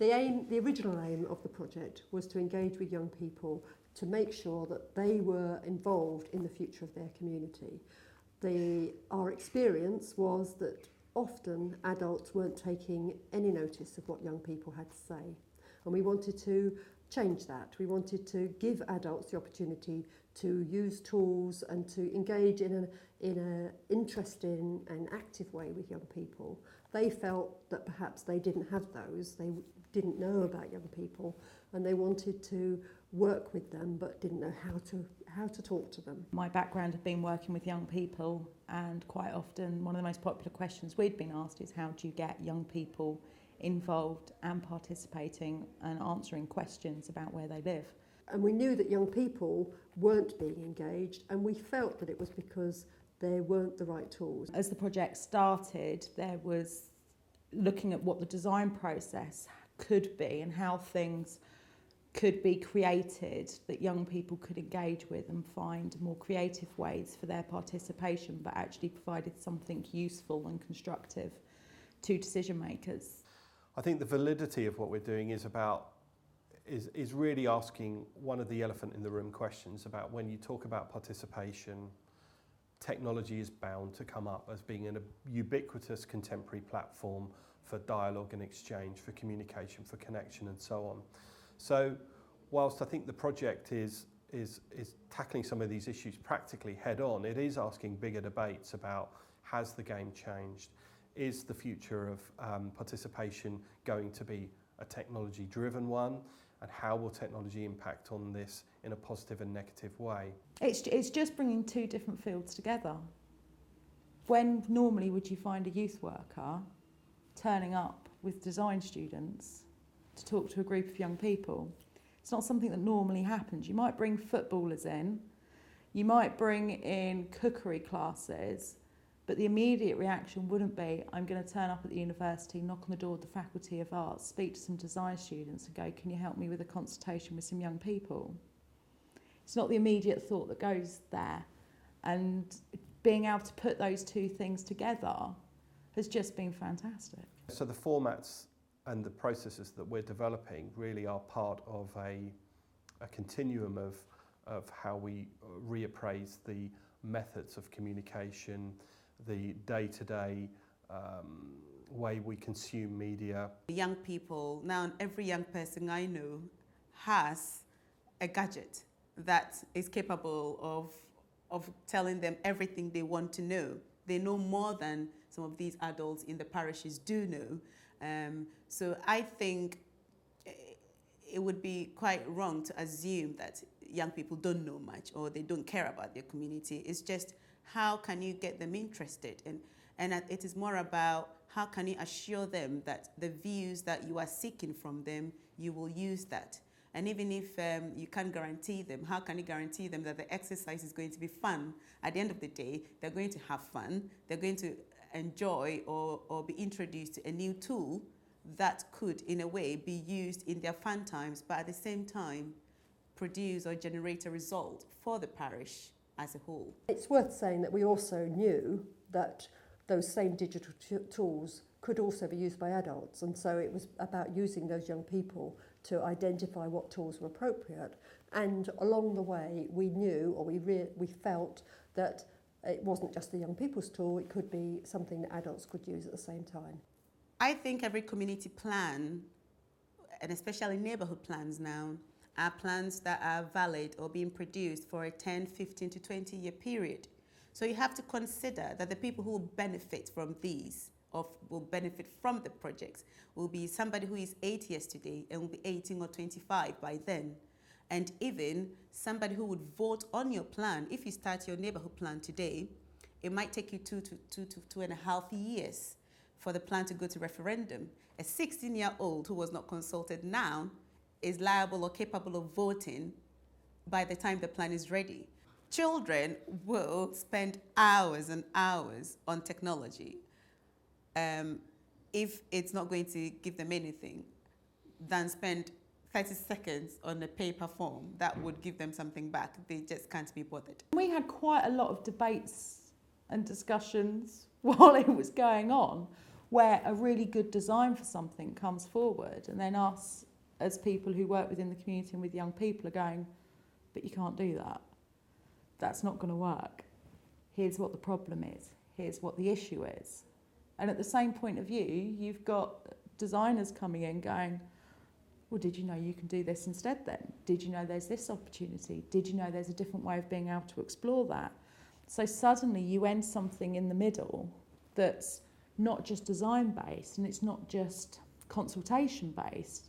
The original aim of the project was to engage with young people to make sure that they were involved in the future of their community. Our experience was that often adults weren't taking any notice of what young people had to say. And we wanted to change that. We wanted to give adults the opportunity to use tools and to engage in an interesting and active way with young people. They felt that perhaps they didn't have those, they didn't know about young people, and they wanted to work with them but didn't know how to talk to them. My background had been working with young people, and quite often one of the most popular questions we'd been asked is how do you get young people involved and participating and answering questions about where they live. And we knew that young people weren't being engaged, and we felt that it was because there weren't the right tools. As the project started, there was looking at what the design process could be and how things could be created that young people could engage with and find more creative ways for their participation, but actually provided something useful and constructive to decision makers. I think the validity of what we're doing is really asking one of the elephant in the room questions about when you talk about participation, technology is bound to come up as being a ubiquitous contemporary platform for dialogue and exchange, for communication, for connection and so on. So whilst I think the project is tackling some of these issues practically head on, it is asking bigger debates about has the game changed? Is the future of participation going to be a technology-driven one? And how will technology impact on this in a positive and negative way? It's just bringing two different fields together. When normally would you find a youth worker turning up with design students to talk to a group of young people? It's not something that normally happens. You might bring footballers in, you might bring in cookery classes, but the immediate reaction wouldn't be, I'm going to turn up at the university, knock on the door of the Faculty of Arts, speak to some design students and go, can you help me with a consultation with some young people? It's not the immediate thought that goes there. And being able to put those two things together has just been fantastic. So the formats and the processes that we're developing really are part of a continuum of how we reappraise the methods of communication, the day-to-day way we consume media. Young people, now every young person I know has a gadget that is capable of telling them everything they want to know. They know more than some of these adults in the parishes do know. So I think it would be quite wrong to assume that young people don't know much or they don't care about their community. It's just how can you get them interested? And it is more about how can you assure them that the views that you are seeking from them, you will use that. And even if you can't guarantee them, how can you guarantee them that the exercise is going to be fun? At the end of the day, they're going to have fun, they're going to enjoy or be introduced to a new tool that could, in a way, be used in their fun times, but at the same time, produce or generate a result for the parish as a whole. It's worth saying that we also knew that those same digital tools could also be used by adults, and so it was about using those young people to identify what tools were appropriate. And along the way, we knew, or we felt that it wasn't just the young people's tool, it could be something that adults could use at the same time. I think every community plan, and especially neighbourhood plans now, are plans that are valid or being produced for a 10, 15 to 20 year period. So you have to consider that the people who will benefit from these, or will benefit from the projects, will be somebody who is 8 years today and will be 18 or 25 by then. And even somebody who would vote on your plan, if you start your neighbourhood plan today, it might take you 2 to 2.5 years for the plan to go to referendum. A 16-year-old who was not consulted now is liable or capable of voting by the time the plan is ready. Children will spend hours and hours on technology if it's not going to give them anything, than spend 30 seconds on a paper form that would give them something back. They just can't be bothered. We had quite a lot of debates and discussions while it was going on. where a really good design for something comes forward, and then us as people who work within the community and with young people are going, but you can't do that. That's not going to work. Here's what the problem is. Here's what the issue is. And at the same point of view, you've got designers coming in going, well, did you know you can do this instead then? Did you know there's this opportunity? Did you know there's a different way of being able to explore that? So suddenly you end something in the middle that's not just design-based and it's not just consultation-based.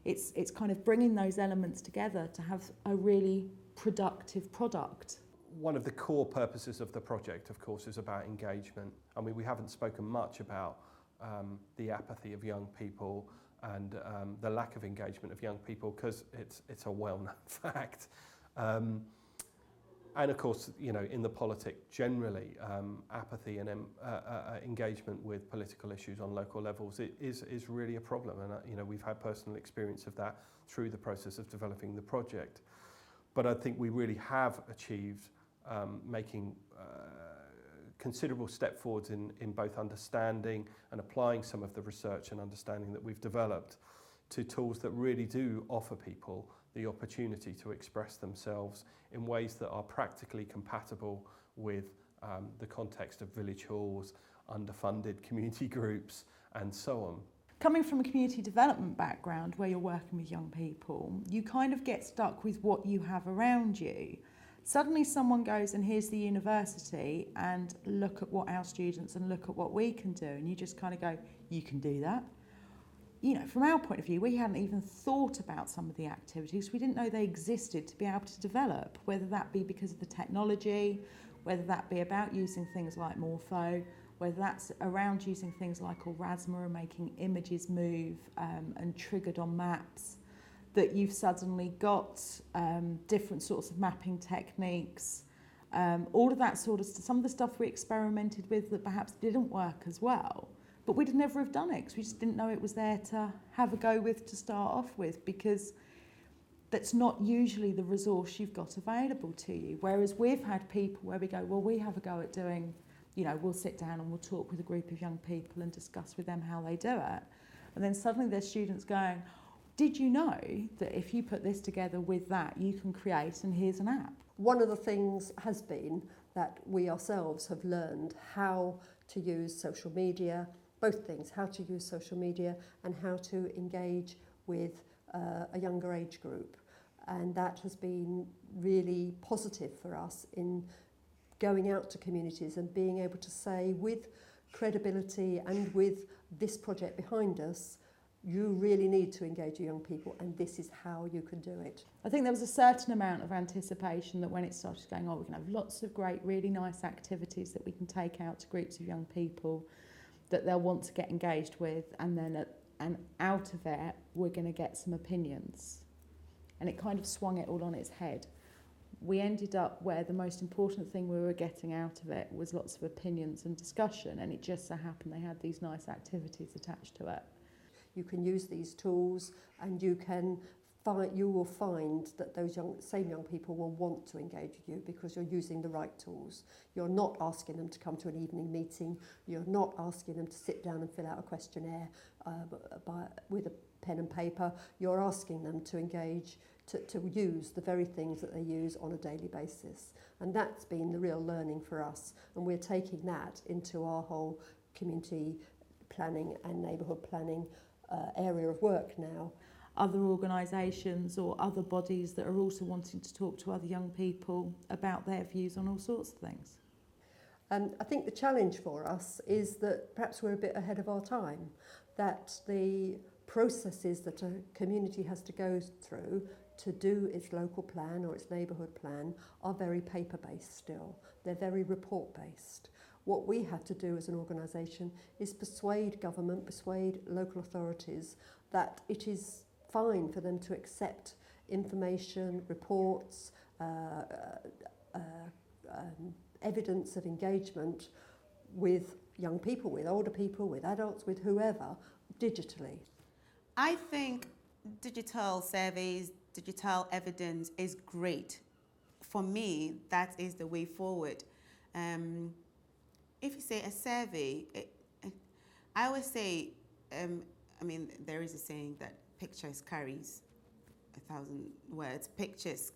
It's kind of bringing those elements together to have a really productive product. One of the core purposes of the project, of course, is about engagement. I mean, we haven't spoken much about the apathy of young people and the lack of engagement of young people because it's a well-known fact. And of course, you know, in the politic generally, apathy and engagement with political issues on local levels is really a problem. And you know, we've had personal experience of that through the process of developing the project. But I think we really have achieved making considerable step forwards in both understanding and applying some of the research and understanding that we've developed to tools that really do offer people the opportunity to express themselves in ways that are practically compatible with the context of village halls, underfunded community groups, and so on. Coming from a community development background where you're working with young people, you kind of get stuck with what you have around you. Suddenly someone goes and here's the university and look at what our students and look at what we can do, and you just kind of go, you can do that. You know, from our point of view, we hadn't even thought about some of the activities. We didn't know they existed to be able to develop, whether that be because of the technology, whether that be about using things like Morpho, whether that's around using things like Aurasma and making images move and triggered on maps, that you've suddenly got different sorts of mapping techniques, all of that sort of stuff. Some of the stuff we experimented with that perhaps didn't work as well. But we'd never have done it because we just didn't know it was there to have a go with to start off with, because that's not usually the resource you've got available to you. Whereas we've had people where we go, well, we have a go at doing, you know, we'll sit down and we'll talk with a group of young people and discuss with them how they do it. And then suddenly there's students going, did you know that if you put this together with that, you can create, and here's an app? One of the things has been that we ourselves have learned how to use social media, both things, how to use social media and how to engage with a younger age group. And that has been really positive for us in going out to communities and being able to say with credibility and with this project behind us, you really need to engage young people and this is how you can do it. I think there was a certain amount of anticipation that when it started going, oh, we can have lots of great, really nice activities that we can take out to groups of young people that they'll want to get engaged with, and then and out of it, we're going to get some opinions. And it kind of swung it all on its head. We ended up where the most important thing we were getting out of it was lots of opinions and discussion, and it just so happened they had these nice activities attached to it. You can use these tools and you will find that those same young people will want to engage with you because you're using the right tools. You're not asking them to come to an evening meeting. You're not asking them to sit down and fill out a questionnaire with a pen and paper. You're asking them to engage, to use the very things that they use on a daily basis. And that's been the real learning for us. And we're taking that into our whole community planning and neighbourhood planning area of work now. Other organisations or other bodies that are also wanting to talk to other young people about their views on all sorts of things. I think the challenge for us is that perhaps we're a bit ahead of our time, that the processes that a community has to go through to do its local plan or its neighbourhood plan are very paper-based still. They're very report-based. What we have to do as an organisation is persuade government, persuade local authorities that it is fine for them to accept information, reports, evidence of engagement with young people, with older people, with adults, with whoever, digitally. I think digital surveys, digital evidence is great. For me, that is the way forward. If you say a survey, I always say, there is a saying that pictures carries 1,000 words. Pictures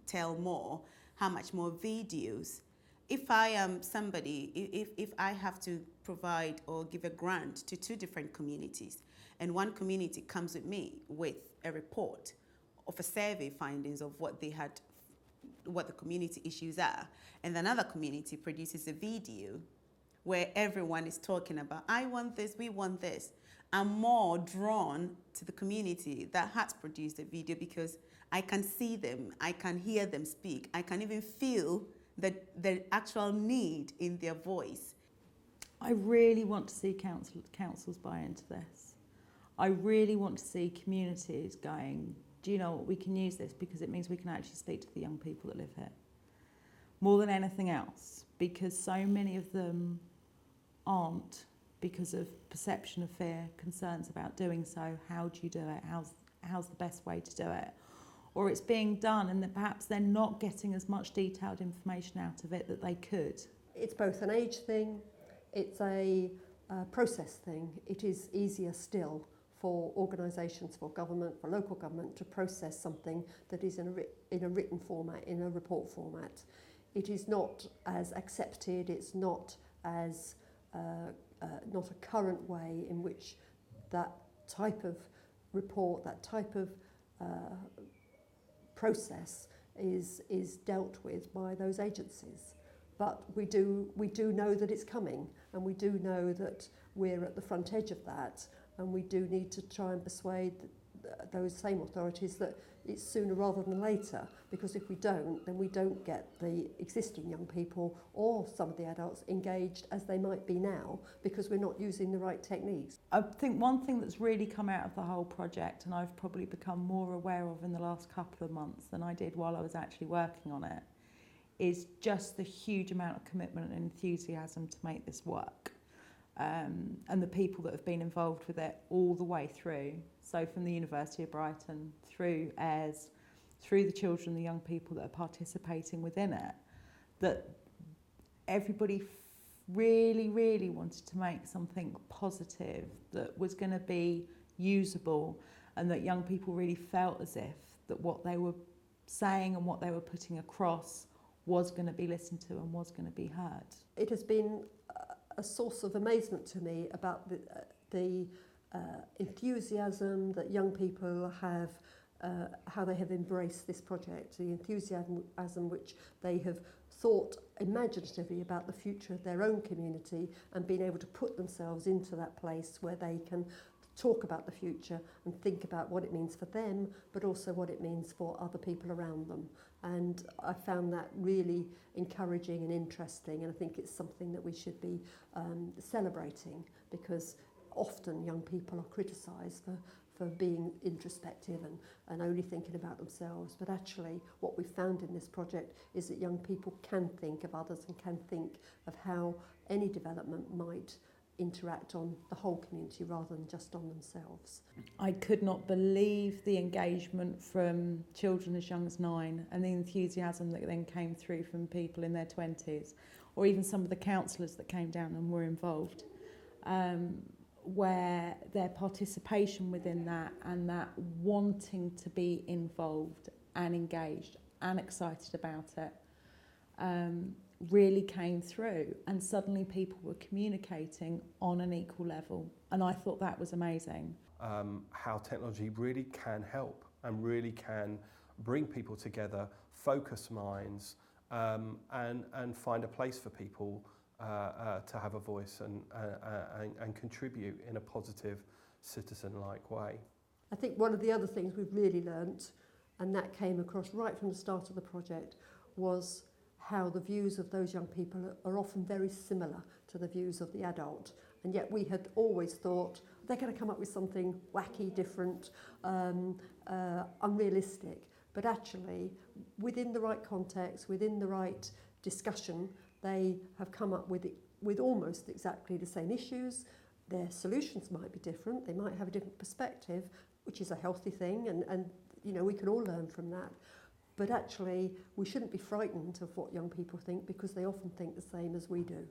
tell more. How much more videos? If I am somebody, if I have to provide or give a grant to 2 different communities, and one community comes with me with a report of a survey findings of what the community issues are, and another community produces a video where everyone is talking about, I want this, we want this, I'm more drawn to the community that has produced the video because I can see them, I can hear them speak, I can even feel the actual need in their voice. I really want to see councils buy into this. I really want to see communities going, do you know what, we can use this because it means we can actually speak to the young people that live here. More than anything else, because so many of them aren't, because of perception of fear, concerns about doing so. How do you do it? How's the best way to do it? Or it's being done and that perhaps they're not getting as much detailed information out of it that they could. It's both an age thing, it's a process thing. It is easier still for organisations, for government, for local government to process something that is in a written format, in a report format. It is not as accepted, it's not as not a current way in which that type of report, that type of process is dealt with by those agencies. But we do know that it's coming, and we do know that we're at the front edge of that, and we do need to try and persuade those same authorities that it's sooner rather than later, because if we don't, then we don't get the existing young people or some of the adults engaged as they might be now, because we're not using the right techniques. I think one thing that's really come out of the whole project, and I've probably become more aware of in the last couple of months than I did while I was actually working on it, is just the huge amount of commitment and enthusiasm to make this work. And the people that have been involved with it all the way through. So from the University of Brighton, through AIRS, through the children, the young people that are participating within it, that everybody really, really wanted to make something positive that was going to be usable, and that young people really felt as if that what they were saying and what they were putting across was going to be listened to and was going to be heard. It has been a source of amazement to me about the enthusiasm that young people have, how they have embraced this project, the enthusiasm which they have thought imaginatively about the future of their own community and been able to put themselves into that place where they can talk about the future and think about what it means for them, but also what it means for other people around them. And I found that really encouraging and interesting, and I think it's something that we should be celebrating, because often young people are criticised for being introspective and only thinking about themselves. But actually what we've found in this project is that young people can think of others and can think of how any development might interact on the whole community rather than just on themselves. I could not believe the engagement from children as young as 9 and the enthusiasm that then came through from people in their 20s, or even some of the counsellors that came down and were involved, where their participation within that and that wanting to be involved and engaged and excited about it really came through, and suddenly people were communicating on an equal level, and I thought that was amazing. How technology really can help and really can bring people together, focus minds, and find a place for people to have a voice and contribute in a positive, citizen-like way. I think one of the other things we've really learnt, and that came across right from the start of the project, was how the views of those young people are often very similar to the views of the adult. And yet we had always thought they're going to come up with something wacky, different, unrealistic. But actually, within the right context, within the right discussion, they have come up with almost exactly the same issues. Their solutions might be different. They might have a different perspective, which is a healthy thing, and you know, we can all learn from that. But actually, we shouldn't be frightened of what young people think, because they often think the same as we do.